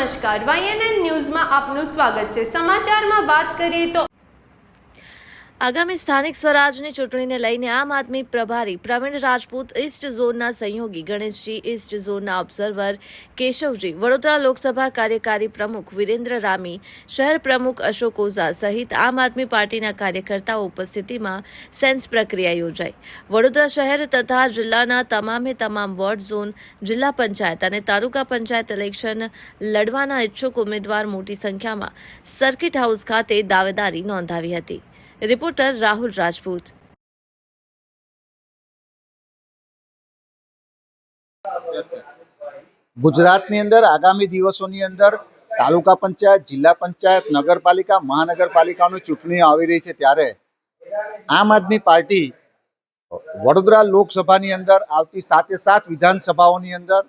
નમસ્કાર, YNN ન્યૂઝમાં આપનું સ્વાગત છે। સમાચારમાં વાત કરીએ તો આગામી સ્થાનિક સ્વરાજની ચૂંટણીને લઈને આમ આદમી પ્રભારી પ્રવીણ રાજપૂત, ઈસ્ટ ઝોનના સહયોગી ગણેશજી, ઈસ્ટ ઝોનના ઓબ્ઝર્વર કેશવજી, વડોદરા લોકસભા કાર્યકારી પ્રમુખ વિરેન્દ્ર રામી, શહેર પ્રમુખ અશોક ઓઝા સહિત આમ આદમી પાર્ટીના કાર્યકર્તાઓ ઉપસ્થિતિમાં સેન્સ પ્રક્રિયા યોજાઈ। વડોદરા શહેર તથા જિલ્લાના તમામે તમામ વોર્ડ, ઝોન, જિલ્લા પંચાયત અને તાલુકા પંચાયત ઇલેક્શન લડવાના ઈચ્છુક ઉમેદવાર મોટી સંખ્યામાં સર્કિટ હાઉસ ખાતે દાવેદારી નોંધાવી હતી। રિપોર્ટર રાહુલ રાજપૂત। ગુજરાતની અંદર આગામી દિવસોની અંદર તાલુકા પંચાયત, જિલ્લા પંચાયત, નગરપાલિકા, મહાનગરપાલિકાની ચૂંટણીઓ આવી રહી છે, ત્યારે આમ આદમી પાર્ટી વડોદરા લોકસભાની અંદર આવતી 7 વિધાનસભાઓની અંદર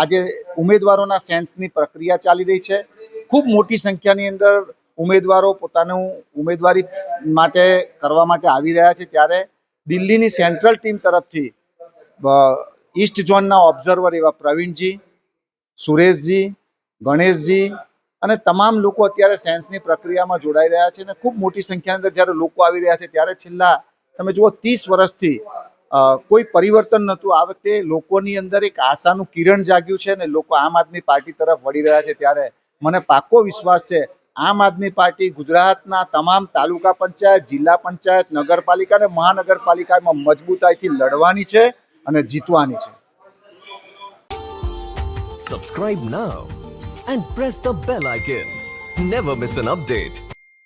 આજે ઉમેદવારોના સેન્સની પ્રક્રિયા ચાલી રહી છે। ખૂબ મોટી સંખ્યાની અંદર ઉમેદવારો પોતાનું ઉમેદવારી માટે કરવા માટે આવી રહ્યા છે, ત્યારે દિલ્હીની સેન્ટ્રલ ટીમ તરફથી ઈસ્ટ ઝોનના ઓબ્ઝર્વર એવા પ્રવીણજી, સુરેશજી, ગણેશજી અને તમામ લોકો અત્યારે સેન્સની પ્રક્રિયામાં જોડાઈ રહ્યા છે અને ખૂબ મોટી સંખ્યાની અંદર જ્યારે લોકો આવી રહ્યા છે, ત્યારે છેલ્લા તમે જુઓ 30 વર્ષથી કોઈ પરિવર્તન નહોતું। આ વખતે લોકોની અંદર એક આશાનું કિરણ જાગ્યું છે અને લોકો આમ આદમી પાર્ટી તરફ વળી રહ્યા છે, ત્યારે મને પાક્કો વિશ્વાસ છે આમ આદમી પાર્ટી ગુજરાતના તમામ તાલુકા પંચાયત, જિલ્લા પંચાયત, નગરપાલિકા અને મહાનગરપાલિકામાં મજબૂતાઈથી લડવાની છે અને જીતવાની છે। Subscribe now and press the bell icon. Never miss an update.